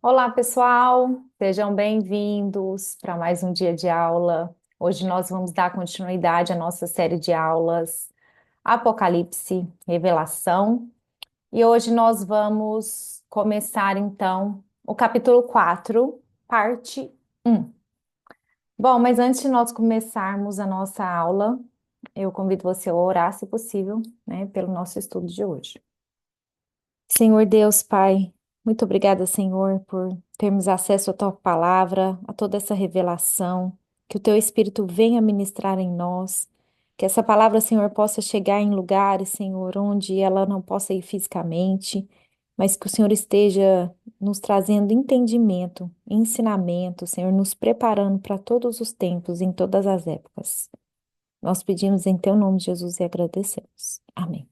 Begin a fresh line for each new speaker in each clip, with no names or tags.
Olá, pessoal! Sejam bem-vindos para mais um dia de aula. Hoje nós vamos dar continuidade à nossa série de aulas Apocalipse, Revelação. E hoje nós vamos começar então o capítulo 4, parte um. Bom, mas antes de nós começarmos a nossa aula, eu convido você a orar, se possível, né, pelo nosso estudo de hoje. Senhor Deus, Pai, muito obrigada, Senhor, por termos acesso à Tua palavra, a toda essa revelação, que o Teu Espírito venha ministrar em nós, que essa palavra, Senhor, possa chegar em lugares, Senhor, onde ela não possa ir fisicamente, mas que o Senhor esteja nos trazendo entendimento, ensinamento, Senhor, nos preparando para todos os tempos, em todas as épocas. Nós pedimos em Teu nome, Jesus, e agradecemos. Amém.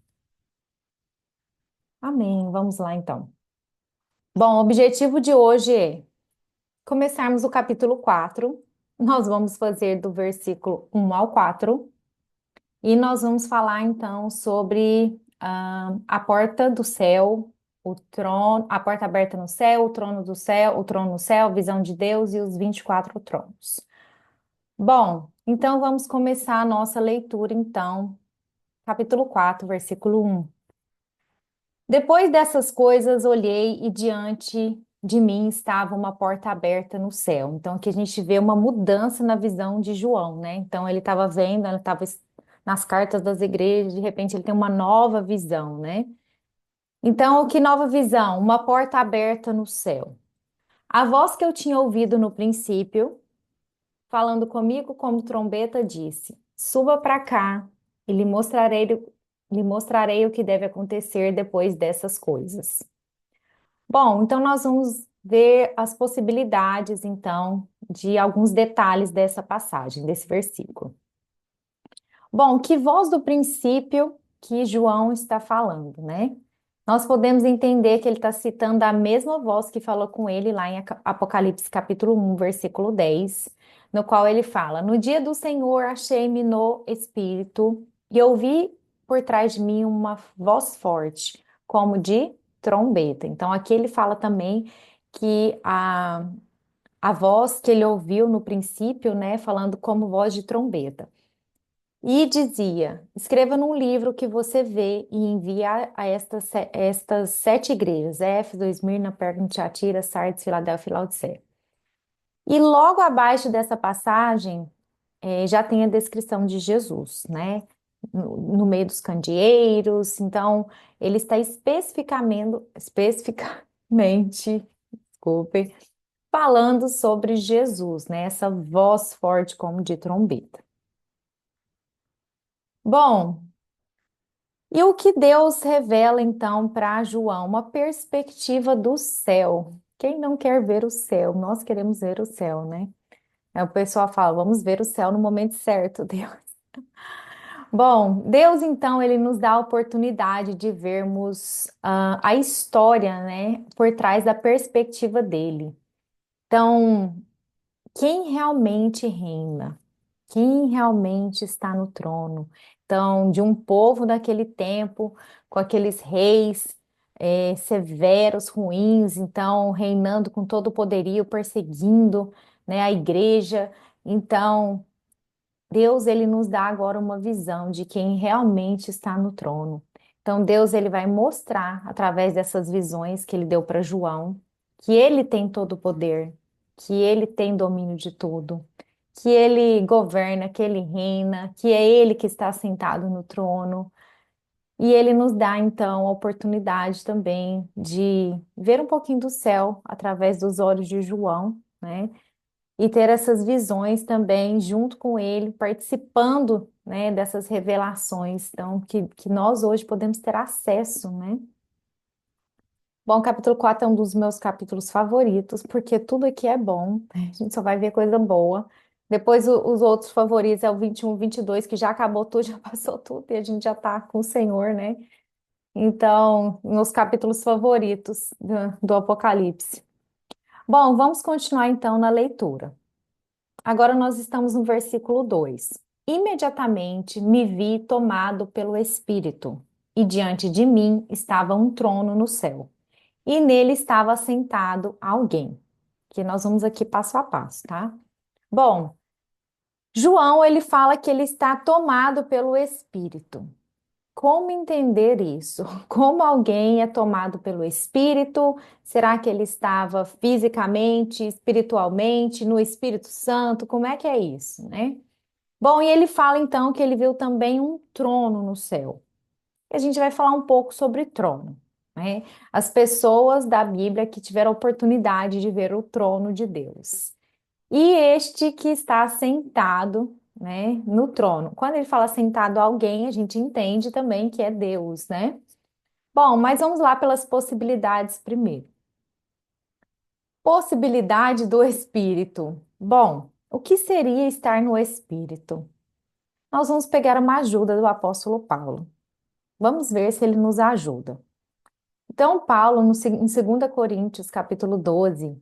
Amém. Vamos lá, então. Bom, o objetivo de hoje é começarmos o capítulo 4. Nós vamos fazer do versículo 1 ao 4 e nós vamos falar então sobre a porta do céu, o trono, a porta aberta no céu, o trono do céu, o trono no céu, visão de Deus e os 24 tronos. Bom, então vamos começar a nossa leitura então, capítulo 4, versículo 1. Depois dessas coisas, olhei e diante de mim estava uma porta aberta no céu. Então, aqui a gente vê uma mudança na visão de João, né? Então, ele estava vendo, ele estava nas cartas das igrejas, de repente ele tem uma nova visão, né? Então, que nova visão? Uma porta aberta no céu. A voz que eu tinha ouvido no princípio, falando comigo como trombeta, disse: Suba para cá e lhe mostrarei o que deve acontecer depois dessas coisas. Bom, então nós vamos ver as possibilidades, então, de alguns detalhes dessa passagem, desse versículo. Bom, que voz do princípio que João está falando, né? Nós podemos entender que ele está citando a mesma voz que falou com ele lá em Apocalipse capítulo 1, versículo 10, no qual ele fala: No dia do Senhor achei-me no Espírito e ouvi por trás de mim uma voz forte, como de trombeta. Então aqui ele fala também que a voz que ele ouviu no princípio, né, falando como voz de trombeta. E dizia: Escreva num livro que você vê e envie a estas sete igrejas: Éfeso, Esmirna, Pérgamo, Tiatira, Sardes, Filadélfia e Laodiceia. E logo abaixo dessa passagem, já tem a descrição de Jesus, né? No meio dos candeeiros. Então, ele está especificamente, desculpe, falando sobre Jesus, né? Essa voz forte como de trombeta. Bom, e o que Deus revela então para João? Uma perspectiva do céu. Quem não quer ver o céu? Nós queremos ver o céu, né? Aí o pessoal fala, vamos ver o céu no momento certo, Deus. Bom, Deus então ele nos dá a oportunidade de vermos a história, né, por trás da perspectiva dele. Então, quem realmente reina? Quem realmente está no trono? Então, de um povo daquele tempo, com aqueles reis severos, ruins, então reinando com todo o poderio, perseguindo, né, a igreja. Então, Deus ele nos dá agora uma visão de quem realmente está no trono. Então, Deus ele vai mostrar através dessas visões que ele deu para João que ele tem todo o poder, que ele tem domínio de tudo, que ele governa, que ele reina, que é ele que está sentado no trono. E ele nos dá então a oportunidade também de ver um pouquinho do céu através dos olhos de João, né? E ter essas visões também junto com ele, participando, né, dessas revelações, então, que nós hoje podemos ter acesso, né? Bom, o capítulo 4 é um dos meus capítulos favoritos, porque tudo aqui é bom, né? A gente só vai ver coisa boa. Depois, os outros favoritos é o 21, 22, que já acabou tudo, já passou tudo, e a gente já tá com o Senhor, né? Então, meus capítulos favoritos do Apocalipse. Bom, vamos continuar então na leitura. Agora nós estamos no versículo 2. Imediatamente me vi tomado pelo Espírito, e diante de mim estava um trono no céu. e nele estava sentado alguém, que nós vamos aqui passo a passo, tá? Bom, João, ele fala que ele está tomado pelo Espírito. Como entender isso? Como alguém é tomado pelo Espírito? Será que ele estava fisicamente, espiritualmente, no Espírito Santo? Como é que é isso, né? Bom, e ele fala então que ele viu também um trono no céu. E a gente vai falar um pouco sobre trono, né? As pessoas da Bíblia que tiveram a oportunidade de ver o trono de Deus. E este que está sentado, né, no trono. Quando ele fala sentado alguém, a gente entende também que é Deus, né? Bom, mas vamos lá pelas possibilidades primeiro. Possibilidade do Espírito. Bom, o que seria estar no Espírito? Nós vamos pegar uma ajuda do apóstolo Paulo. Vamos ver se ele nos ajuda. Então, Paulo, em 2 Coríntios, capítulo 12,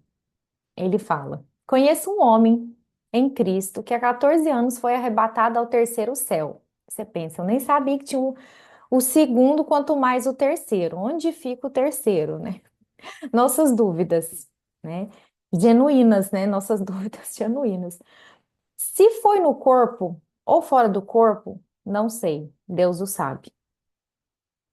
ele fala: Conheço um homem em Cristo que há 14 anos foi arrebatado ao terceiro céu. Você pensa, eu nem sabia que tinha o segundo, quanto mais o terceiro. Onde fica o terceiro, né? Nossas dúvidas, né? Genuínas, né? Nossas dúvidas genuínas. Se foi no corpo ou fora do corpo, não sei. Deus o sabe.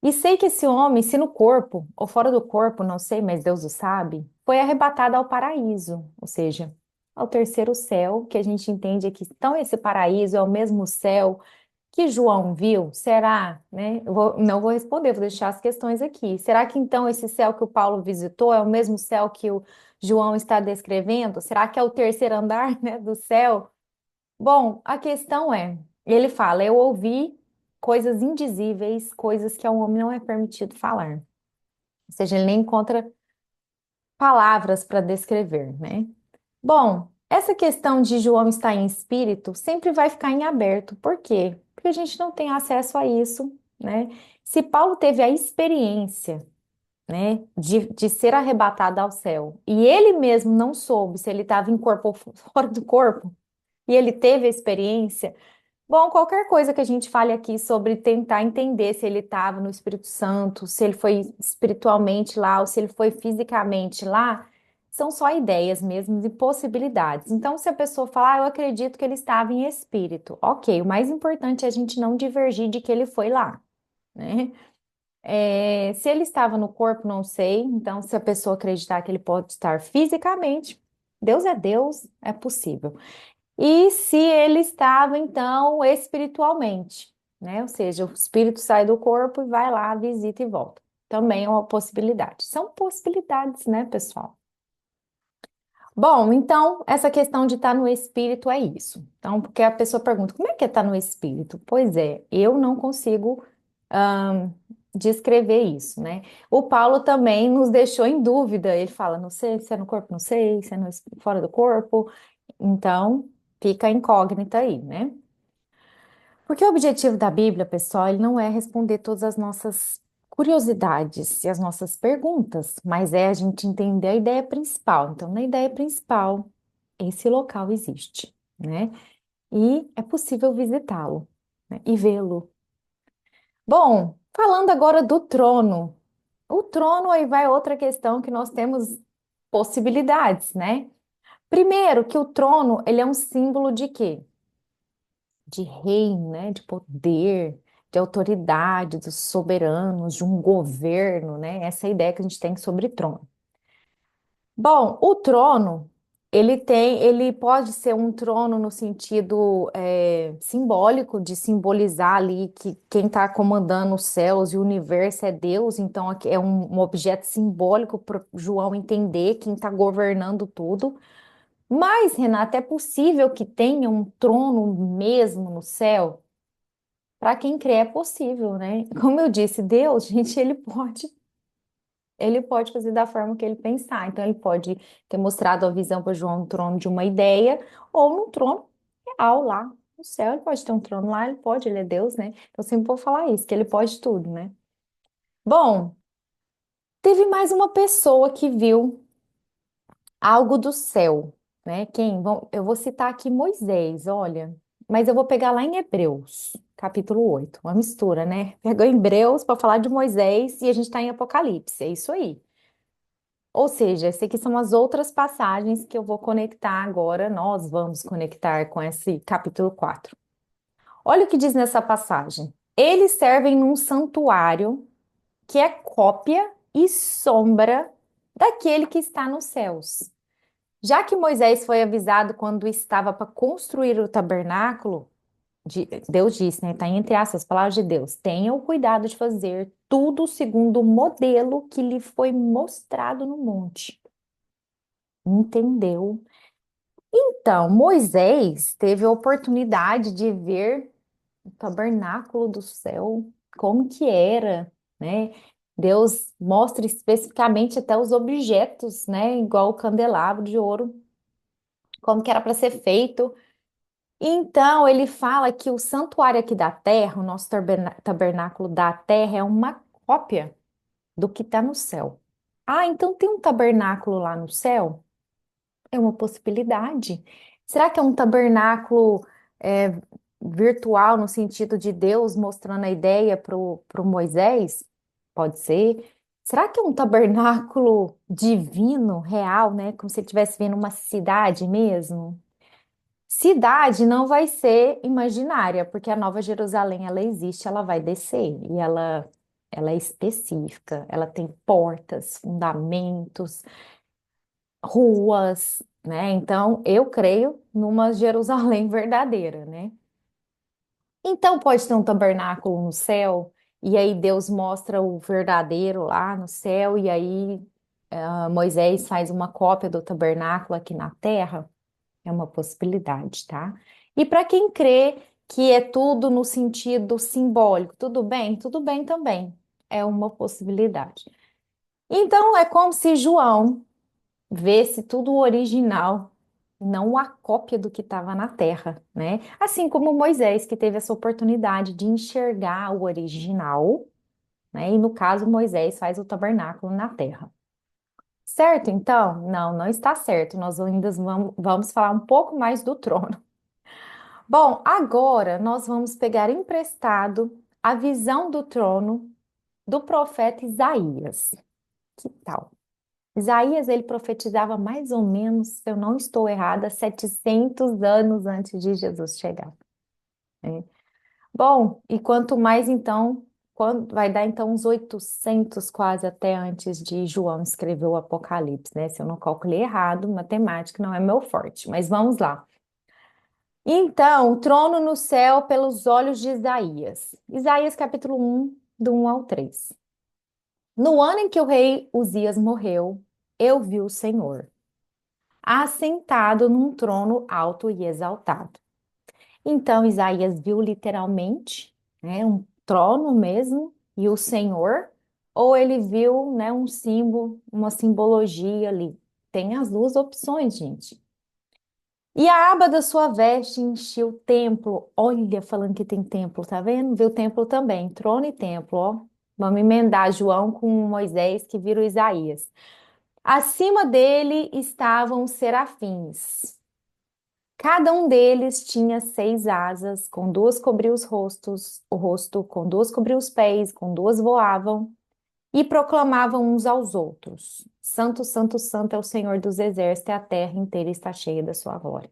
E sei que esse homem, se no corpo ou fora do corpo, não sei, mas Deus o sabe, foi arrebatado ao paraíso, ou seja, ao terceiro céu, que a gente entende que então esse paraíso é o mesmo céu que João viu. Será, né? Não vou responder, vou deixar as questões aqui. Será que então esse céu que o Paulo visitou é o mesmo céu que o João está descrevendo? Será que é o terceiro andar, né, do céu? Bom, a questão é, ele fala, eu ouvi coisas indizíveis, coisas que ao homem não é permitido falar. Ou seja, ele nem encontra palavras para descrever, né? Bom, essa questão de João estar em espírito sempre vai ficar em aberto. Por quê? Porque a gente não tem acesso a isso, né? Se Paulo teve a experiência, né, de ser arrebatado ao céu, e ele mesmo não soube se ele estava em corpo ou fora do corpo, e ele teve a experiência. Bom, qualquer coisa que a gente fale aqui sobre tentar entender se ele estava no Espírito Santo, se ele foi espiritualmente lá ou se ele foi fisicamente lá, são só ideias mesmo de possibilidades. Então, se a pessoa falar, eu acredito que ele estava em espírito, ok, o mais importante é a gente não divergir de que ele foi lá, né? Se ele estava no corpo, não sei. Então, se a pessoa acreditar que ele pode estar fisicamente, Deus é Deus, é possível. E se ele estava, então, espiritualmente, né? Ou seja, o espírito sai do corpo e vai lá, visita e volta. Também é uma possibilidade. São possibilidades, né, pessoal? Bom, então, essa questão de estar no espírito é isso. Então, porque a pessoa pergunta, como é que é estar no espírito? Pois é, eu não consigo, ahn, descrever isso, né? O Paulo também nos deixou em dúvida. Ele fala, não sei se é no corpo, não sei, se é fora do corpo. Então, fica a incógnita aí, né? Porque o objetivo da Bíblia, pessoal, ele não é responder todas as nossas curiosidades e as nossas perguntas, mas é a gente entender a ideia principal. Então, na ideia principal, esse local existe, né? E é possível visitá-lo, né? E vê-lo. Bom, falando agora do trono. O trono, aí vai outra questão que nós temos possibilidades, né? Primeiro, que o trono, ele é um símbolo de quê? De reino, né? De poder, de autoridade, dos soberanos, de um governo, né? Essa é a ideia que a gente tem sobre trono. Bom, o trono, ele pode ser um trono no sentido simbólico, de simbolizar ali que quem está comandando os céus e o universo é Deus, então aqui é um objeto simbólico para João entender quem está governando tudo. Mas, Renata, é possível que tenha um trono mesmo no céu? Para quem crê é possível, né? Como eu disse, Deus, gente, ele pode fazer da forma que ele pensar. Então, ele pode ter mostrado a visão para João no trono de uma ideia ou no trono real lá no céu. Ele pode ter um trono lá, ele pode, ele é Deus, né? Eu sempre vou falar isso, que ele pode tudo, né? Bom, teve mais uma pessoa que viu algo do céu, né? Quem? Bom, eu vou citar aqui Moisés, olha, mas eu vou pegar lá em Hebreus, capítulo 8, uma mistura, né? Pegou em Hebreus para falar de Moisés e a gente está em Apocalipse, é isso aí. Ou seja, essas aqui são as outras passagens que eu vou conectar agora, nós vamos conectar com esse capítulo 4. Olha o que diz nessa passagem. Eles servem num santuário que é cópia e sombra daquele que está nos céus. Já que Moisés foi avisado quando estava para construir o tabernáculo, Deus disse, né? Está entre essas palavras de Deus. Tenha o cuidado de fazer tudo segundo o modelo que lhe foi mostrado no monte. Entendeu? Então, Moisés teve a oportunidade de ver o tabernáculo do céu, como que era, né? Deus mostra especificamente até os objetos, né? Igual o candelabro de ouro, como que era para ser feito. Então, ele fala que o santuário aqui da terra, o nosso tabernáculo da terra, é uma cópia do que está no céu. Ah, então tem um tabernáculo lá no céu? É uma possibilidade. Será que é um tabernáculo é, virtual, no sentido de Deus mostrando a ideia para o Moisés? Pode ser. Será que é um tabernáculo divino, real, né? Como se ele estivesse vendo uma cidade mesmo? Cidade não vai ser imaginária, porque a Nova Jerusalém, ela existe, ela vai descer, e ela é específica, ela tem portas, fundamentos, ruas, né? Então, eu creio numa Jerusalém verdadeira, né? Então, pode ter um tabernáculo no céu, e aí Deus mostra o verdadeiro lá no céu, e aí Moisés faz uma cópia do tabernáculo aqui na terra. É uma possibilidade, tá? E para quem crê que é tudo no sentido simbólico, tudo bem? Tudo bem também. É uma possibilidade. Então, é como se João vê-se tudo original, não a cópia do que estava na terra, né? Assim como Moisés, que teve essa oportunidade de enxergar o original, né? E no caso, Moisés faz o tabernáculo na terra. Certo, então? Não, não está certo. Nós ainda vamos falar um pouco mais do trono. Bom, agora nós vamos pegar emprestado a visão do trono do profeta Isaías. Que tal? Isaías, ele profetizava mais ou menos, se eu não estou errada, 700 anos antes de Jesus chegar, né? Bom, e quanto mais então, quando vai dar então uns 800 quase até antes de João escrever o Apocalipse, né? Se eu não calculei errado, matemática não é meu forte, mas vamos lá. Então, o trono no céu pelos olhos de Isaías. Isaías capítulo 1, do 1 ao 3. No ano em que o rei Uzias morreu, eu vi o Senhor, assentado num trono alto e exaltado. Então, Isaías viu literalmente, né, um trono mesmo, e o Senhor, ou ele viu, né, um símbolo, uma simbologia ali. Tem as duas opções, gente. E a aba da sua veste enchia o templo. Olha, falando que tem templo, tá vendo? Vê o templo também, trono e templo, ó. Vamos emendar João com Moisés, que vira o Isaías. Acima dele estavam os serafins. Cada um deles tinha 6 asas, com duas cobriam os rostos, o rosto, com duas cobriam os pés, com duas voavam, e proclamavam uns aos outros: Santo, Santo, Santo é o Senhor dos exércitos, e a terra inteira está cheia da sua glória.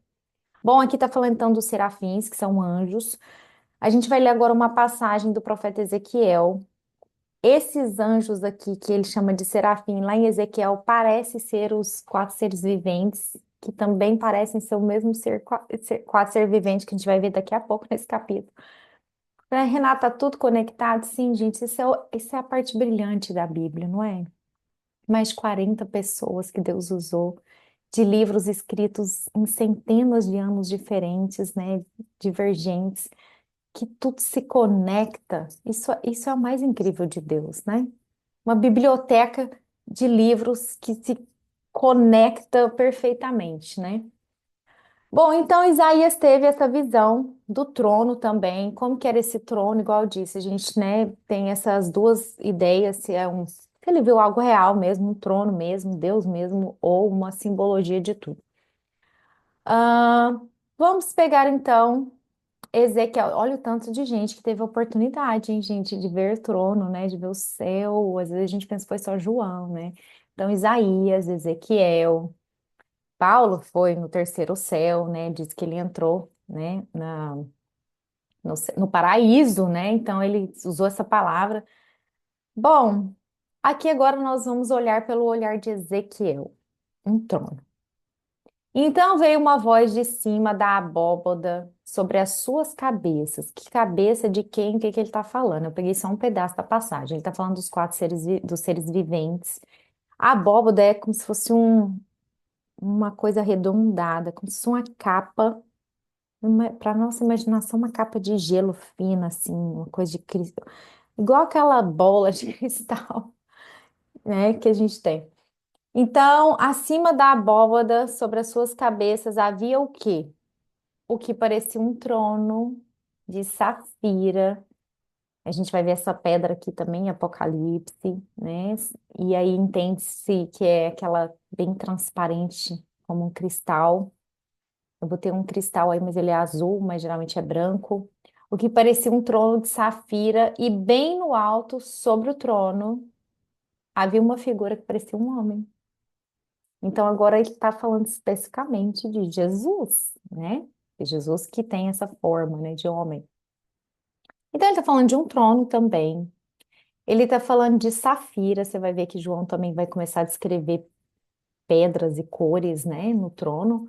Bom, aqui está falando então dos serafins, que são anjos. A gente vai ler agora uma passagem do profeta Ezequiel. Esses anjos aqui, que ele chama de serafim, lá em Ezequiel, parece ser os 4 seres viventes, que também parecem ser o mesmo ser, 4 ser vivente que a gente vai ver daqui a pouco nesse capítulo. Renata, tá tudo conectado? Sim, gente, isso é a parte brilhante da Bíblia, não é? Mais de 40 pessoas que Deus usou, de livros escritos em centenas de anos diferentes, né, divergentes, que tudo se conecta. Isso é o mais incrível de Deus, né? Uma biblioteca de livros que se conecta perfeitamente, né? Bom, então Isaías teve essa visão do trono também, como que era esse trono, igual eu disse, a gente, né, tem essas duas ideias, se ele viu algo real mesmo, um trono mesmo, Deus mesmo, ou uma simbologia de tudo. Ah, vamos pegar então Ezequiel, olha o tanto de gente que teve a oportunidade, hein, gente, de ver o trono, né, de ver o céu, às vezes a gente pensa que foi só João, né? Então, Isaías, Ezequiel, Paulo foi no terceiro céu, né? Diz que ele entrou, né, no paraíso, né? Então, ele usou essa palavra. Bom, aqui agora nós vamos olhar pelo olhar de Ezequiel, um trono. Então veio uma voz de cima da abóboda sobre as suas cabeças. Que cabeça de quem? O que que ele está falando? Eu peguei só um pedaço da passagem. Ele está falando dos quatro seres, dos seres viventes. A abóboda é como se fosse uma coisa arredondada, como se fosse uma capa, para nossa imaginação, uma capa de gelo fina, assim, uma coisa de cristal, igual aquela bola de cristal, né, que a gente tem. Então, acima da abóbada, sobre as suas cabeças, havia o quê? O que parecia um trono de safira. A gente vai ver essa pedra aqui também em Apocalipse, né? E aí entende-se que é aquela bem transparente, como um cristal. Eu botei um cristal aí, mas ele é azul, mas geralmente é branco. O que parecia um trono de safira, e bem no alto, sobre o trono, havia uma figura que parecia um homem. Então agora ele está falando especificamente de Jesus, né? De Jesus que tem essa forma, né, de homem. Então ele está falando de um trono também. Ele está falando de safira. Você vai ver que João também vai começar a descrever pedras e cores, né, no trono.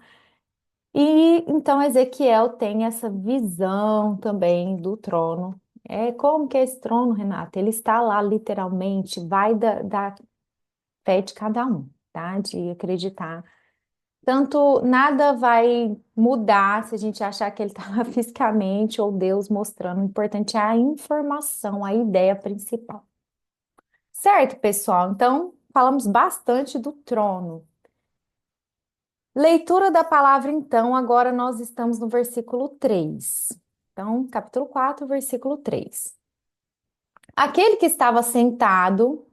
E então Ezequiel tem essa visão também do trono. É como que é esse trono, Renata? Ele está lá literalmente, vai da fé de cada um, tá? De acreditar. Tanto nada vai mudar se a gente achar que ele está lá fisicamente ou Deus mostrando. O importante é a informação, a ideia principal. Certo, pessoal? Então, falamos bastante do trono. Leitura da palavra, então, agora nós estamos no versículo 3. Então, capítulo 4, versículo 3. Aquele que estava sentado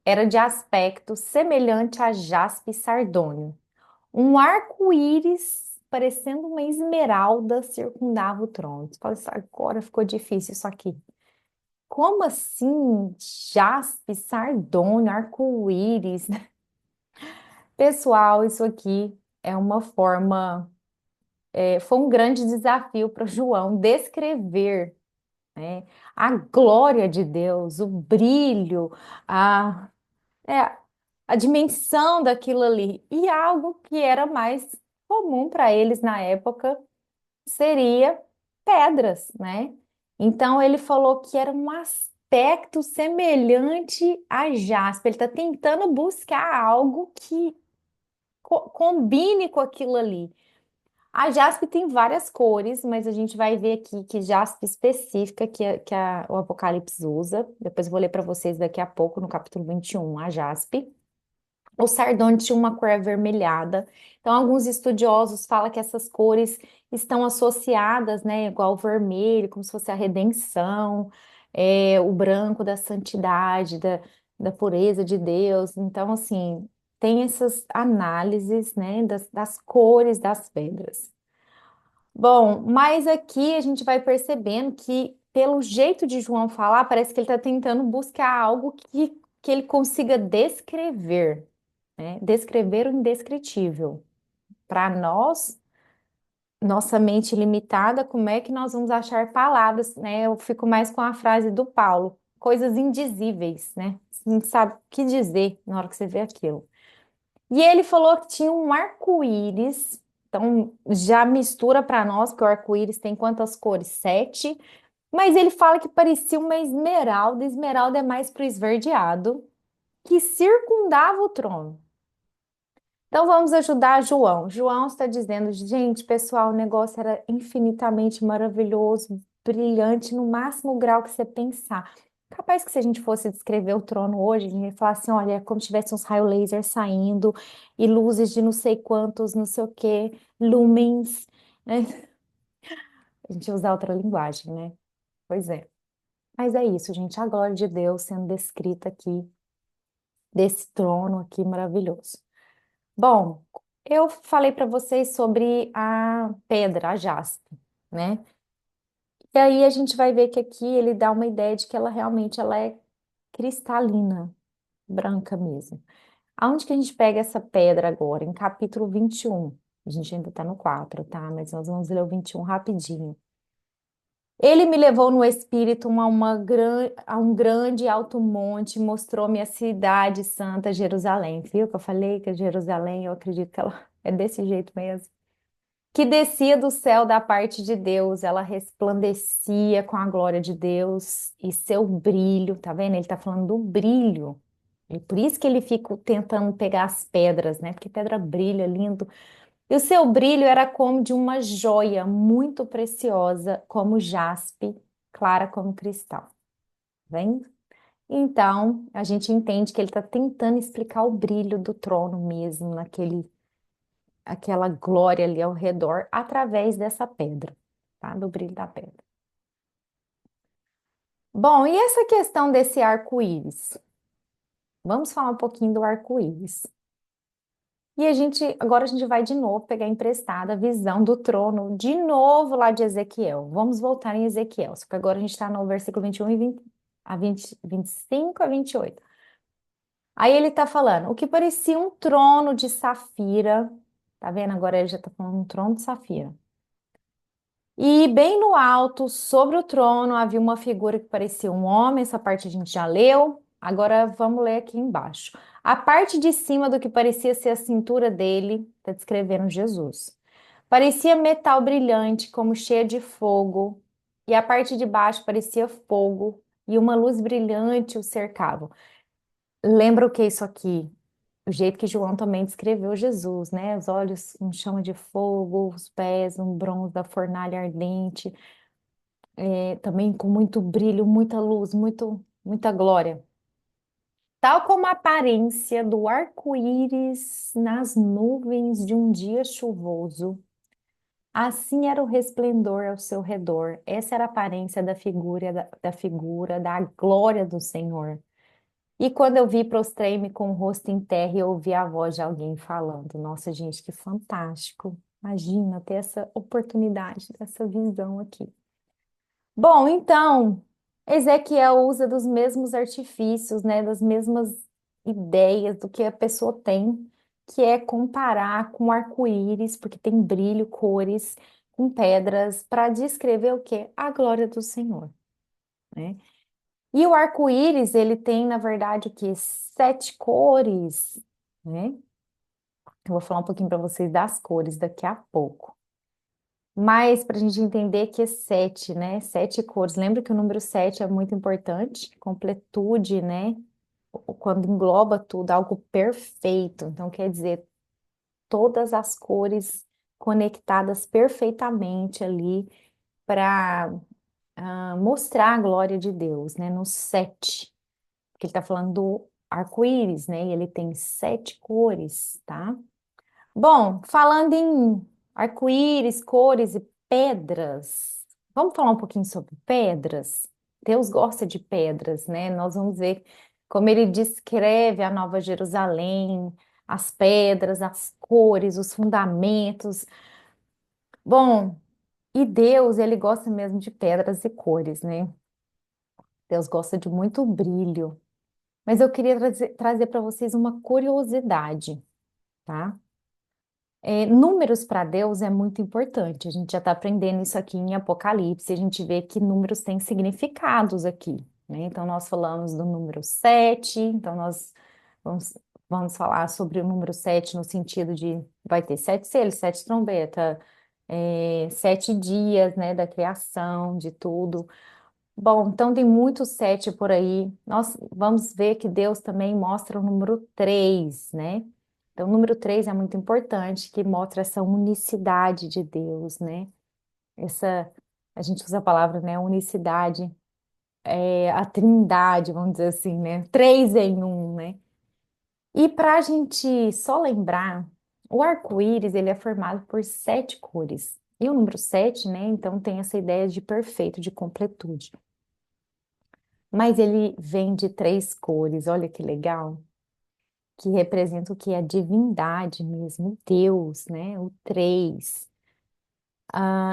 era de aspecto semelhante a jaspe sardônio. Um arco-íris, parecendo uma esmeralda, circundava o trono. Você fala assim, agora ficou difícil isso aqui. Como assim? Jaspe, sardônio, arco-íris? Pessoal, isso aqui é uma forma, foi um grande desafio para João descrever, né, a glória de Deus, o brilho, a, é, a dimensão daquilo ali. E algo que era mais comum para eles na época seria pedras, né? Então ele falou que era um aspecto semelhante a jaspe. Ele está tentando buscar algo que combine com aquilo ali. A jaspe tem várias cores, mas a gente vai ver aqui que jaspe específica o Apocalipse usa. Depois eu vou ler para vocês daqui a pouco, no capítulo 21, a jaspe. O sardônio tinha uma cor avermelhada. Então, alguns estudiosos falam que essas cores estão associadas, né, igual o vermelho, como se fosse a redenção, o branco da santidade, da pureza de Deus. Então, assim, tem essas análises, né, das cores das pedras. Bom, mas aqui a gente vai percebendo que, pelo jeito de João falar, parece que ele está tentando buscar algo que ele consiga descrever, né? Descrever o indescritível. Para nós, nossa mente limitada, como é que nós vamos achar palavras, né? Eu fico mais com a frase do Paulo, coisas indizíveis, né? Você não sabe o que dizer na hora que você vê aquilo. E ele falou que tinha um arco-íris, então já mistura para nós, porque o arco-íris tem quantas cores? Sete. Mas ele fala que parecia uma esmeralda, esmeralda é mais para o esverdeado, que circundava o trono. Então vamos ajudar João. João está dizendo, gente, pessoal, o negócio era infinitamente maravilhoso, brilhante, no máximo grau que você pensar. Capaz que se a gente fosse descrever o trono hoje, a gente ia falar assim, olha, é como se tivesse uns raios laser saindo e luzes de não sei quantos, não sei o quê, lumens, né? A gente ia usar outra linguagem, né? Pois é. Mas é isso, gente, a glória de Deus sendo descrita aqui, desse trono aqui maravilhoso. Bom, eu falei para vocês sobre a pedra, a jaspe, né? E aí a gente vai ver que aqui ele dá uma ideia de que ela realmente ela é cristalina, branca mesmo. Aonde que a gente pega essa pedra agora? Em capítulo 21. A gente ainda está no 4, tá? Mas nós vamos ler o 21 rapidinho. Ele me levou no espírito a um grande e alto monte, mostrou-me a cidade santa, Jerusalém. Viu que eu falei que Jerusalém, eu acredito que ela é desse jeito mesmo. Que descia do céu da parte de Deus, ela resplandecia com a glória de Deus e seu brilho, tá vendo? Ele está falando do brilho. E por isso que ele fica tentando pegar as pedras, né? Porque pedra brilha, lindo. E o seu brilho era como de uma joia muito preciosa, como jaspe, clara como cristal. Tá vendo? Então, a gente entende que ele está tentando explicar o brilho do trono mesmo, aquela glória ali ao redor, através dessa pedra, tá? Do brilho da pedra. Bom, e essa questão desse arco-íris? Vamos falar um pouquinho do arco-íris. E agora a gente vai de novo pegar emprestada a visão do trono, de novo lá de Ezequiel. Vamos voltar em Ezequiel, só que agora a gente está no versículo 21 e 20, 25 a 28. Aí ele está falando, o que parecia um trono de safira, tá vendo? Agora ele já está falando um trono de safira. E bem no alto, sobre o trono, havia uma figura que parecia um homem, essa parte a gente já leu. Agora vamos ler aqui embaixo. A parte de cima do que parecia ser a cintura dele, está descrevendo Jesus. Parecia metal brilhante, como cheia de fogo, e a parte de baixo parecia fogo, e uma luz brilhante o cercava. Lembra o que é isso aqui? O jeito que João também descreveu Jesus, né? Os olhos um chama de fogo, os pés um bronze da fornalha ardente, também com muito brilho, muita luz, muita glória. Tal como a aparência do arco-íris nas nuvens de um dia chuvoso, assim era o resplendor ao seu redor. Essa era a aparência da figura da glória do Senhor. E quando eu vi, prostrei-me com o rosto em terra e ouvi a voz de alguém falando. Nossa, gente, que fantástico! Imagina ter essa oportunidade, essa visão aqui. Bom, então, Ezequiel usa dos mesmos artifícios, né, das mesmas ideias do que a pessoa tem, que é comparar com arco-íris, porque tem brilho, cores, com pedras, para descrever o quê? A glória do Senhor, né? E o arco-íris, ele tem, na verdade, o quê? 7 cores, né? Eu vou falar um pouquinho para vocês das cores daqui a pouco. Mas para a gente entender que é 7, né? 7 cores. Lembra que o número 7 é muito importante? Completude, né? Quando engloba tudo, algo perfeito. Então, quer dizer, todas as cores conectadas perfeitamente ali para mostrar a glória de Deus, né? No 7. Porque ele está falando do arco-íris, né? E ele tem 7 cores, tá? Bom, falando em arco-íris, cores e pedras, vamos falar um pouquinho sobre pedras? Deus gosta de pedras, né? Nós vamos ver como ele descreve a Nova Jerusalém, as pedras, as cores, os fundamentos. Bom, e Deus, ele gosta mesmo de pedras e cores, né? Deus gosta de muito brilho. Mas eu queria trazer para vocês uma curiosidade, tá? Números para Deus é muito importante. A gente já está aprendendo isso aqui em Apocalipse. A gente vê que números têm significados aqui, né? Então, nós falamos do número 7. Então, nós vamos, vamos falar sobre o número 7 no sentido de vai ter 7 selos, 7 trombetas, 7 dias, né, da criação, de tudo. Bom, então tem muito 7 por aí. Nós vamos ver que Deus também mostra o número 3, né? Então, o número 3 é muito importante, que mostra essa unicidade de Deus, né? Essa, a gente usa a palavra, né? Unicidade, a trindade, vamos dizer assim, né? Três em um, né? E para a gente só lembrar, o arco-íris, ele é formado por 7 cores. E o número 7, né? Então, tem essa ideia de perfeito, de completude. Mas ele vem de 3 cores, olha que legal, que representa o que é a divindade mesmo, Deus, né? O 3.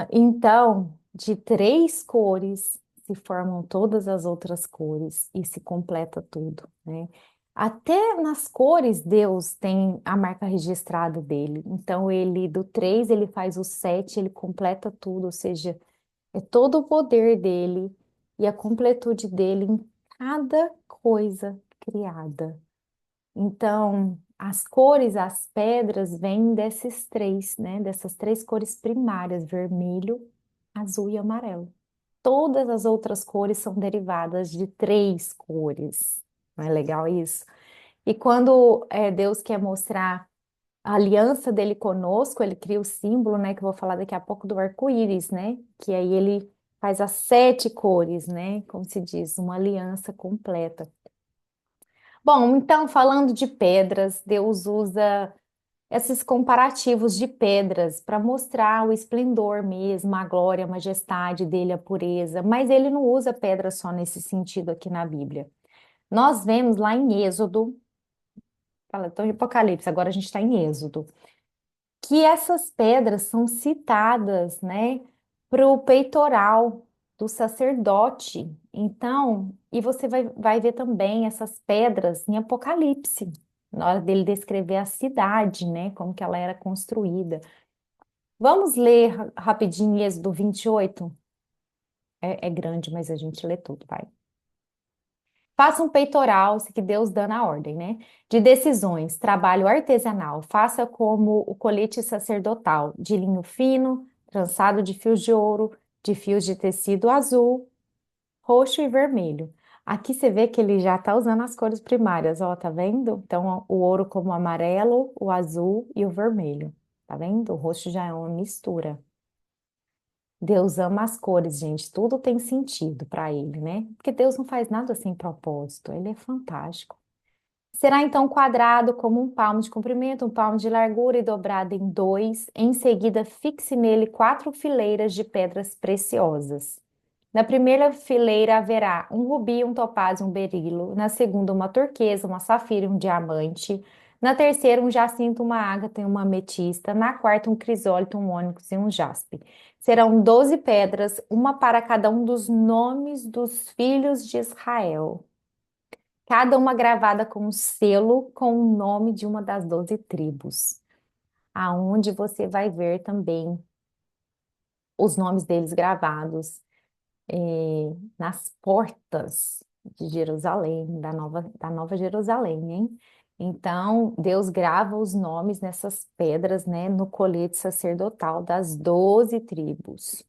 Então, de 3 cores se formam todas as outras cores e se completa tudo, né? Até nas cores, Deus tem a marca registrada dele. Então, ele, do 3 ele faz o 7, ele completa tudo, ou seja, é todo o poder dele e a completude dele em cada coisa criada. Então, as cores, as pedras vêm desses três, né? Dessas três cores primárias, vermelho, azul e amarelo. Todas as outras cores são derivadas de três cores. Não é legal isso? E quando Deus quer mostrar a aliança dele conosco, ele cria o símbolo, né? Que eu vou falar daqui a pouco do arco-íris, né? Que aí ele faz as sete cores, né? Como se diz, uma aliança completa. Bom, então, falando de pedras, Deus usa esses comparativos de pedras para mostrar o esplendor mesmo, a glória, a majestade dele, a pureza, mas ele não usa pedra só nesse sentido aqui na Bíblia. Nós vemos lá em Êxodo, fala, então em Apocalipse, agora a gente está em Êxodo, que essas pedras são citadas, né, para o peitoral do sacerdote. Então, e você vai ver também essas pedras em Apocalipse, na hora dele descrever a cidade, né, como que ela era construída. Vamos ler rapidinho Êxodo 28? É grande, mas a gente lê tudo, vai. Faça um peitoral, se que Deus dá na ordem, né? De decisões, trabalho artesanal. Faça como o colete sacerdotal, de linho fino, trançado de fios de ouro, de fios de tecido azul, roxo e vermelho. Aqui você vê que ele já está usando as cores primárias, ó, tá vendo? Então, o ouro como o amarelo, o azul e o vermelho. Tá vendo? O roxo já é uma mistura. Deus ama as cores, gente. Tudo tem sentido para ele, né? Porque Deus não faz nada sem propósito. Ele é fantástico. Será então quadrado como um palmo de comprimento, um palmo de largura e dobrado em dois. Em seguida, fixe nele quatro fileiras de pedras preciosas. Na primeira fileira haverá um rubi, um topázio, um berilo. Na segunda, uma turquesa, uma safira e um diamante. Na terceira, um jacinto, uma ágata e uma ametista. Na quarta, um crisólito, um ônix e um jaspe. Serão 12 pedras, uma para cada um dos nomes dos filhos de Israel. Cada uma gravada com um selo com o nome de uma das 12 tribos. Aonde você vai ver também os nomes deles gravados nas portas de Jerusalém, da Nova Jerusalém, hein? Então, Deus grava os nomes nessas pedras, né, no colete sacerdotal das 12 tribos.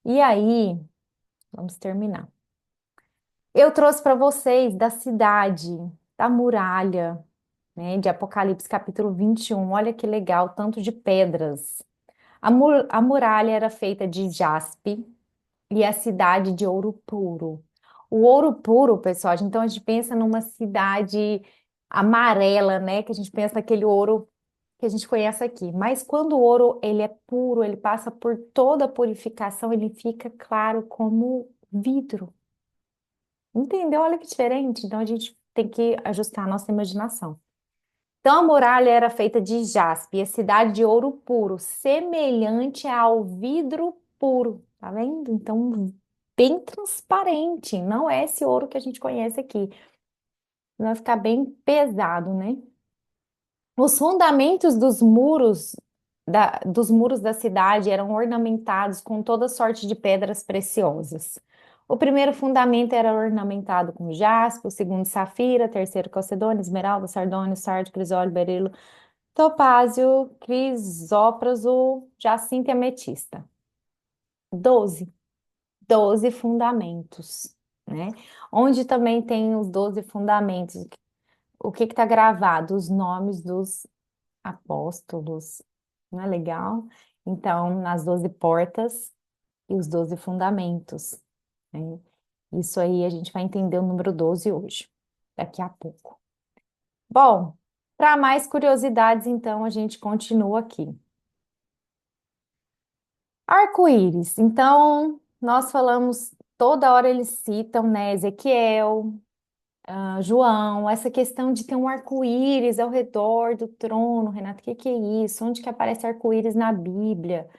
E aí, vamos terminar. Eu trouxe para vocês da cidade, da muralha, né, de Apocalipse capítulo 21. Olha que legal, tanto de pedras. A muralha era feita de jaspe, e a cidade de ouro puro. O ouro puro, pessoal, então a gente pensa numa cidade amarela, né? Que a gente pensa naquele ouro que a gente conhece aqui. Mas quando o ouro ele é puro, ele passa por toda a purificação, ele fica claro como vidro. Entendeu? Olha que diferente. Então a gente tem que ajustar a nossa imaginação. Então, a muralha era feita de jaspe, e a cidade de ouro puro, semelhante ao vidro puro, tá vendo? Então, bem transparente, não é esse ouro que a gente conhece aqui. Vai ficar bem pesado, né? Os fundamentos dos muros da cidade eram ornamentados com toda sorte de pedras preciosas. O primeiro fundamento era ornamentado com jaspe, o segundo safira, terceiro calcedônio, esmeralda, sardônio, sardio, crisólio, berilo, topázio, crisópraso, jacinto e ametista. 12, 12 fundamentos, né? Onde também tem os 12 fundamentos. O que está gravado? Os nomes dos apóstolos. Não é legal? Então, nas 12 portas e os 12 fundamentos, né? Isso aí a gente vai entender o número 12 hoje, daqui a pouco. Bom, para mais curiosidades, então, a gente continua aqui. Arco-íris. Então, nós falamos, toda hora eles citam, né, Ezequiel, João, essa questão de ter um arco-íris ao redor do trono. Renato, o que que é isso? Onde que aparece arco-íris na Bíblia?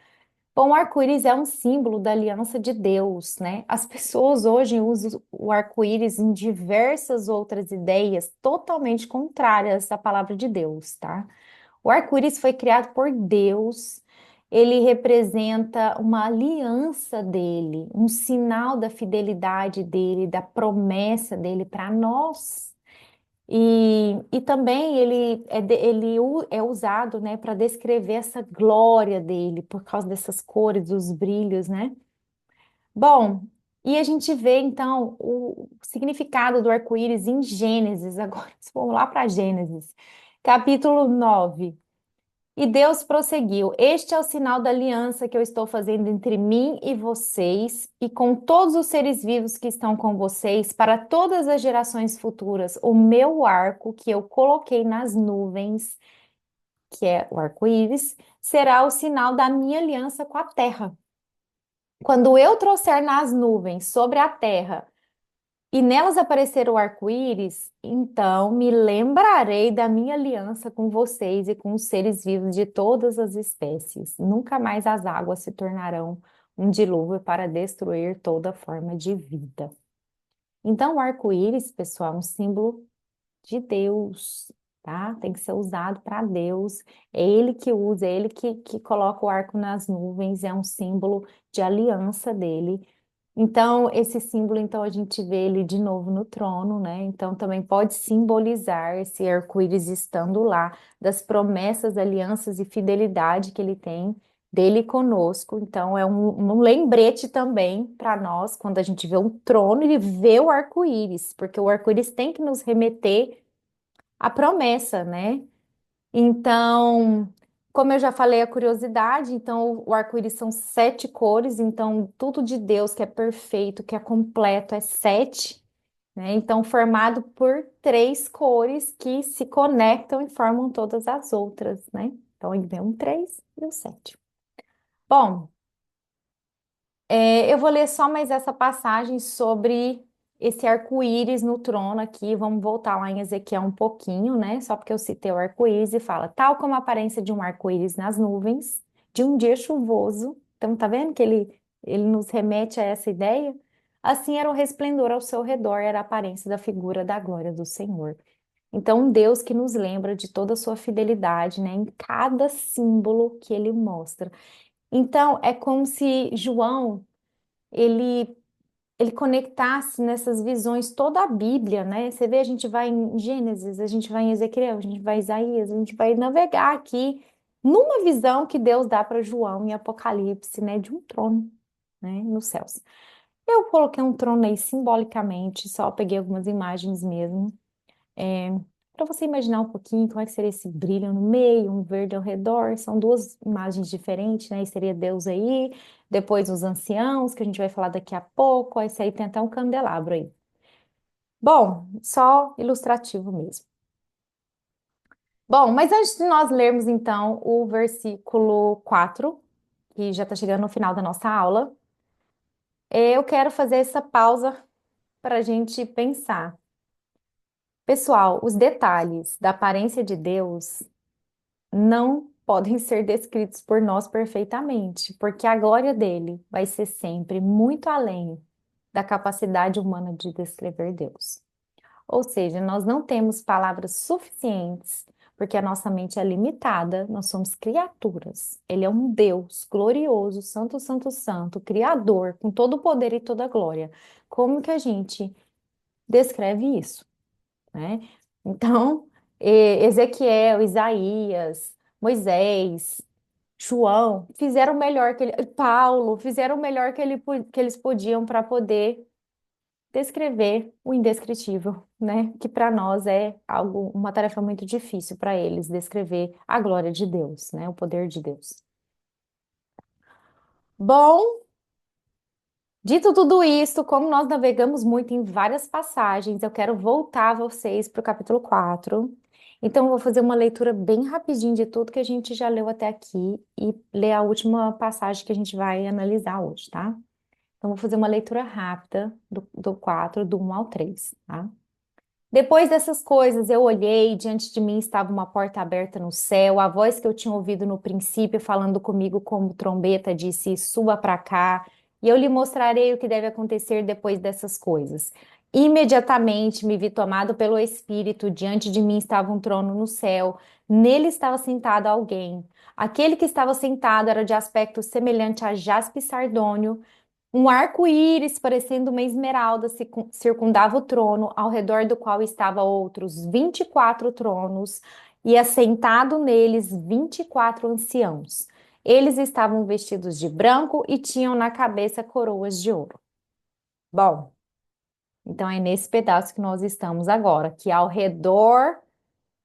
Bom, o arco-íris é um símbolo da aliança de Deus, né? As pessoas hoje usam o arco-íris em diversas outras ideias totalmente contrárias à palavra de Deus, tá? O arco-íris foi criado por Deus, ele representa uma aliança dele, um sinal da fidelidade dele, da promessa dele para nós. E também ele é usado, né, para descrever essa glória dele, por causa dessas cores, dos brilhos, né? Bom, e a gente vê então o significado do arco-íris em Gênesis, agora vamos lá para Gênesis, capítulo 9. E Deus prosseguiu: Este é o sinal da aliança que eu estou fazendo entre mim e vocês, e com todos os seres vivos que estão com vocês, para todas as gerações futuras. O meu arco, que eu coloquei nas nuvens, que é o arco-íris, será o sinal da minha aliança com a terra. Quando eu trouxer nas nuvens sobre a terra e nelas aparecer o arco-íris, então me lembrarei da minha aliança com vocês e com os seres vivos de todas as espécies. Nunca mais as águas se tornarão um dilúvio para destruir toda forma de vida. Então, o arco-íris, pessoal, é um símbolo de Deus, tá? Tem que ser usado para Deus. É Ele que usa, é Ele que coloca o arco nas nuvens, é um símbolo de aliança dele. Então, esse símbolo, então, a gente vê ele de novo no trono, né? Então, também pode simbolizar esse arco-íris estando lá, das promessas, alianças e fidelidade que ele tem dele conosco. Então, é um lembrete também para nós, quando a gente vê um trono e vê o arco-íris, porque o arco-íris tem que nos remeter à promessa, né? Então, como eu já falei, a curiosidade, então o arco-íris são 7 cores, então tudo de Deus que é perfeito, que é completo, é 7, né? Então, formado por 3 cores que se conectam e formam todas as outras, né? Então, ele vem um 3 e um 7. Bom, eu vou ler só mais essa passagem sobre esse arco-íris no trono aqui. Vamos voltar lá em Ezequiel um pouquinho, né? Só porque eu citei o arco-íris e fala: tal como a aparência de um arco-íris nas nuvens, de um dia chuvoso. Então, tá vendo que ele nos remete a essa ideia? Assim era o resplendor ao seu redor, era a aparência da figura da glória do Senhor. Então, um Deus que nos lembra de toda a sua fidelidade, né? Em cada símbolo que ele mostra. Então, é como se João ele ele conectasse nessas visões toda a Bíblia, né? Você vê, a gente vai em Gênesis, a gente vai em Ezequiel, a gente vai em Isaías, a gente vai navegar aqui numa visão que Deus dá para João em Apocalipse, né? De um trono, né? Nos céus. Eu coloquei um trono aí simbolicamente, só peguei algumas imagens mesmo. É, para você imaginar um pouquinho como é que seria esse brilho no meio, um verde ao redor, são duas imagens diferentes, né? E seria Deus aí, depois os anciãos, que a gente vai falar daqui a pouco, aí esse aí tem até um candelabro aí. Bom, só ilustrativo mesmo. Bom, mas antes de nós lermos então o versículo 4, que já está chegando no final da nossa aula, eu quero fazer essa pausa para a gente pensar. Pessoal, os detalhes da aparência de Deus não podem ser descritos por nós perfeitamente, porque a glória dele vai ser sempre muito além da capacidade humana de descrever Deus. Ou seja, nós não temos palavras suficientes, porque a nossa mente é limitada, nós somos criaturas. Ele é um Deus glorioso, santo, santo, santo, criador, com todo o poder e toda a glória. Como que a gente descreve isso, né? Então, Ezequiel, Isaías, Moisés, João fizeram o melhor Paulo fizeram o melhor que eles podiam para poder descrever o indescritível, né? Que para nós é algo, uma tarefa muito difícil para eles descrever a glória de Deus, né? O poder de Deus. Bom, dito tudo isso, como nós navegamos muito em várias passagens, eu quero voltar vocês para o capítulo 4. Então, eu vou fazer uma leitura bem rapidinho de tudo que a gente já leu até aqui e ler a última passagem que a gente vai analisar hoje, tá? Então, vou fazer uma leitura rápida do 4, do 1 ao 3, tá? Depois dessas coisas, eu olhei, diante de mim estava uma porta aberta no céu, a voz que eu tinha ouvido no princípio falando comigo como trombeta disse: Suba para cá, e eu lhe mostrarei o que deve acontecer depois dessas coisas. Imediatamente me vi tomado pelo Espírito, diante de mim estava um trono no céu, nele estava sentado alguém. Aquele que estava sentado era de aspecto semelhante a jaspe sardônio, um arco-íris parecendo uma esmeralda circundava o trono, ao redor do qual estavam outros 24 tronos, e assentado neles 24 anciãos. Eles estavam vestidos de branco e tinham na cabeça coroas de ouro. Bom, então é nesse pedaço que nós estamos agora, que ao redor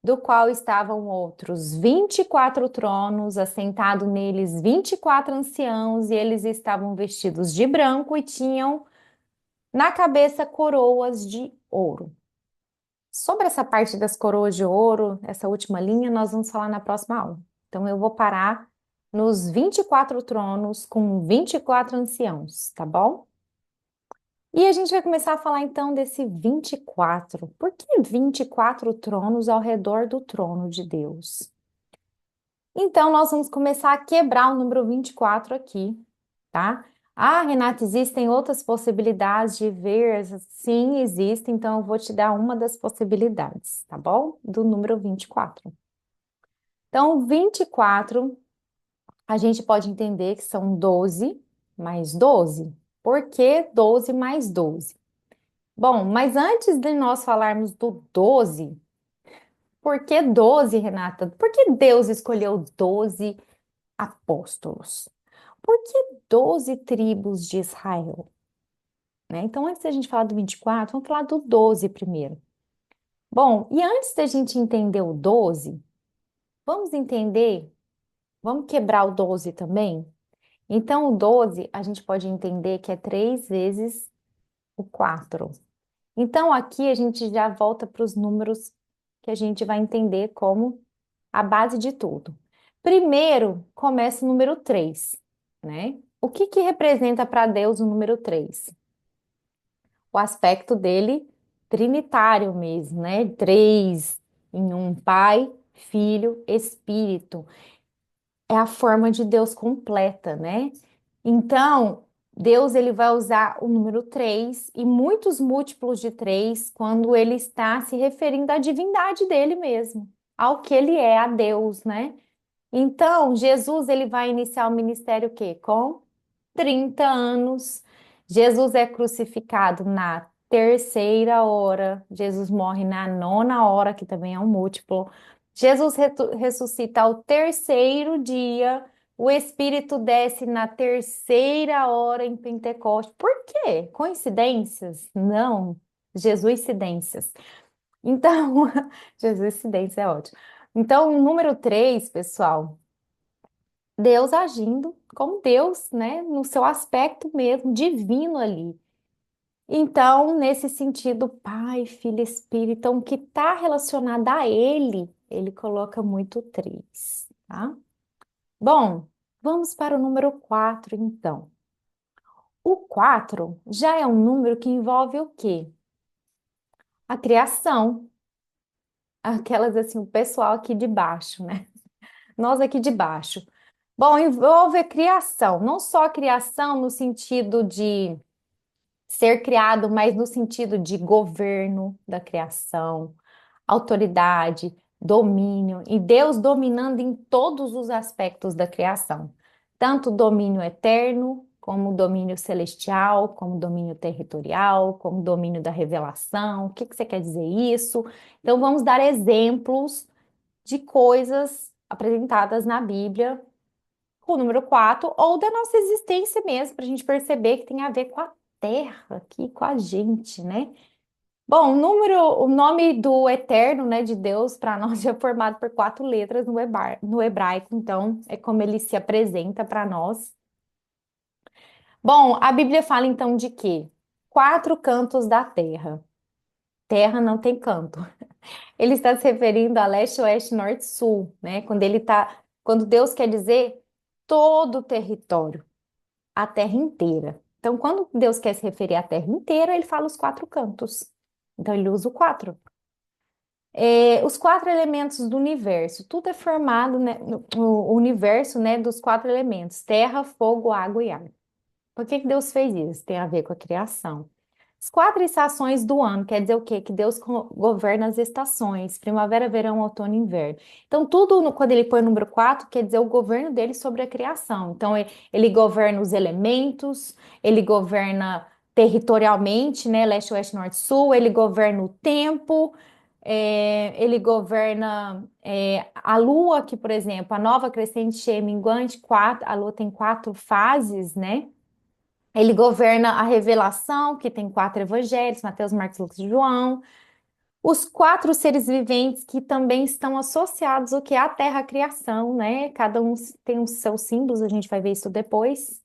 do qual estavam outros 24 tronos, assentado neles 24 anciãos, e eles estavam vestidos de branco e tinham na cabeça coroas de ouro. Sobre essa parte das coroas de ouro, essa última linha, nós vamos falar na próxima aula. Então eu vou parar nos 24 tronos com 24 anciãos, tá bom? E a gente vai começar a falar então desse 24. Por que 24 tronos ao redor do trono de Deus? Então, nós vamos começar a quebrar o número 24 aqui, tá? Ah, Renata, existem outras possibilidades de ver? Sim, existem, então eu vou te dar uma das possibilidades, tá bom? Do número 24. Então, 24, a gente pode entender que são 12 mais 12. Por que 12 mais 12? Bom, mas antes de nós falarmos do 12, por que 12, Renata? Por que Deus escolheu 12 apóstolos? Por que 12 tribos de Israel? Né? Então, antes da gente falar do 24, vamos falar do 12 primeiro. Bom, e antes da gente entender o 12, vamos entender, vamos quebrar o 12 também? Então, o 12 a gente pode entender que é 3 vezes o 4. Então, aqui a gente já volta para os números que a gente vai entender como a base de tudo. Primeiro, começa o número 3, né? O que que representa para Deus o número 3? O aspecto dele trinitário mesmo, né? Três em um, Pai, Filho, Espírito. É a forma de Deus completa, né? Então, Deus ele vai usar o número 3 e muitos múltiplos de 3 quando ele está se referindo à divindade dele mesmo, ao que ele é, a Deus, né? Então, Jesus ele vai iniciar o ministério o quê? Com 30 anos. Jesus é crucificado na terceira hora. Jesus morre na nona hora, que também é um múltiplo. Jesus ressuscita ao terceiro dia. O Espírito desce na terceira hora em Pentecostes. Por quê? Coincidências? Não. Jesuicidências. Então, Jesuicidência é ótimo. Então, o número 3, pessoal, Deus agindo como Deus, né, no seu aspecto mesmo divino ali. Então, nesse sentido, Pai, Filho, e Espírito, então, o que está relacionado a ele coloca muito três, tá? Bom, vamos para o número 4, então. O 4 já é um número que envolve o quê? A criação. Aquelas assim, o pessoal aqui de baixo, né? Nós aqui de baixo. Bom, envolve a criação, não só a criação no sentido de ser criado, mas no sentido de governo da criação, autoridade, domínio, e Deus dominando em todos os aspectos da criação, tanto o domínio eterno, como o domínio celestial, como o domínio territorial, como o domínio da revelação. O que que você quer dizer isso? Então, vamos dar exemplos de coisas apresentadas na Bíblia com o número 4 ou da nossa existência mesmo, para a gente perceber que tem a ver com a Terra aqui, com a gente, né? Bom, o nome do Eterno, né, de Deus, para nós é formado por 4 letras no hebraico, então é como ele se apresenta para nós. Bom, a Bíblia fala então de quê? 4 cantos da terra. Terra não tem canto. Ele está se referindo a leste, oeste, norte, sul, né? Quando Deus quer dizer todo o território, a terra inteira. Então, quando Deus quer se referir à terra inteira, ele fala os 4 cantos. Então, ele usa o 4. Os quatro elementos do universo, tudo é formado, né, o universo, né, dos quatro elementos: terra, fogo, água e ar. Por que que Deus fez isso? Tem a ver com a criação. As quatro estações do ano, quer dizer o quê? Que Deus governa as estações, primavera, verão, outono e inverno. Então, tudo, quando ele põe o número 4, quer dizer o governo dele sobre a criação. Então, ele governa os elementos, ele governa territorialmente, né? Leste, oeste, norte, sul, ele governa o tempo, ele governa a lua, que, por exemplo, a nova crescente, cheia, minguante, a lua tem quatro fases, né? Ele governa a revelação, que tem quatro evangelhos, Mateus, Marcos, Lucas e João. Os quatro seres viventes que também estão associados ao que é a terra, a criação, né? Cada um tem os seus símbolos, a gente vai ver isso depois.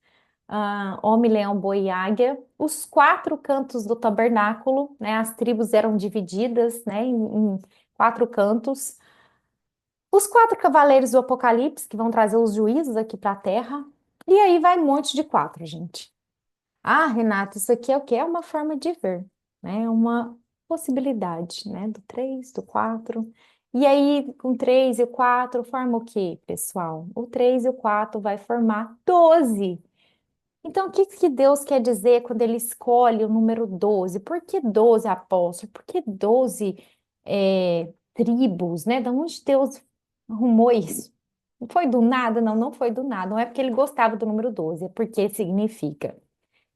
Homem, leão, boi e águia. Os quatro cantos do tabernáculo, né? As tribos eram divididas, né, em quatro cantos. Os quatro cavaleiros do Apocalipse, que vão trazer os juízos aqui para a terra. E aí vai um monte de quatro, gente. Ah, Renata, isso aqui é o quê? É uma forma de ver, né? É uma possibilidade, né? Do 3, do 4. E aí, com 3 e o 4, forma o quê, pessoal? O 3 e o 4 vai formar 12. Então, o que que Deus quer dizer quando ele escolhe o número 12? Por que 12 apóstolos? Por que 12 tribos, né? De onde Deus arrumou isso? Não foi do nada? Não, não foi do nada. Não é porque ele gostava do número 12, é porque significa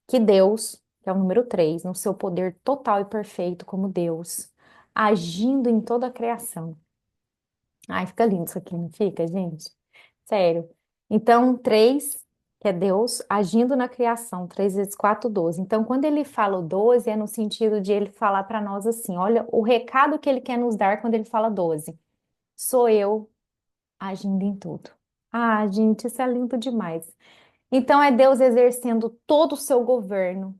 que Deus, que é o número 3, no seu poder total e perfeito como Deus, agindo em toda a criação. Ai, fica lindo isso aqui, não fica, gente? Sério. Então, 3, que é Deus agindo na criação, 3 vezes 4, 12. Então, quando ele fala o 12, é no sentido de ele falar para nós assim: olha, o recado que ele quer nos dar quando ele fala 12. Sou eu agindo em tudo. Ah, gente, isso é lindo demais. Então, é Deus exercendo todo o seu governo,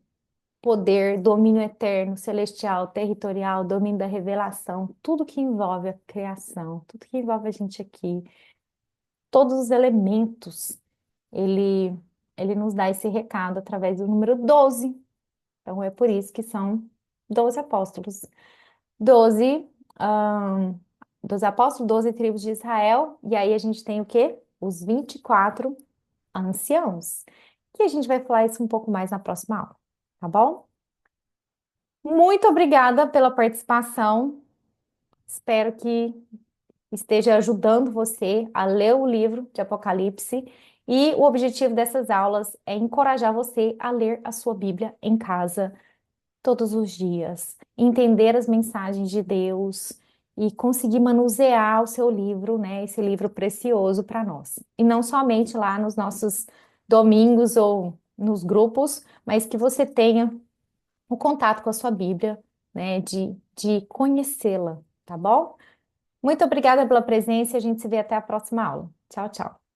poder, domínio eterno, celestial, territorial, domínio da revelação, tudo que envolve a criação, tudo que envolve a gente aqui, todos os elementos, ele, ele nos dá esse recado através do número 12. Então é por isso que são 12 apóstolos. 12, ahn, 12 apóstolos, 12 tribos de Israel, e aí a gente tem o quê? Os 24 anciãos. Que a gente vai falar isso um pouco mais na próxima aula, tá bom? Muito obrigada pela participação. Espero que esteja ajudando você a ler o livro de Apocalipse. E o objetivo dessas aulas é encorajar você a ler a sua Bíblia em casa todos os dias, entender as mensagens de Deus e conseguir manusear o seu livro, né? Esse livro precioso para nós. E não somente lá nos nossos domingos ou nos grupos, mas que você tenha o contato com a sua Bíblia, né, de conhecê-la, tá bom? Muito obrigada pela presença e a gente se vê até a próxima aula. Tchau, tchau.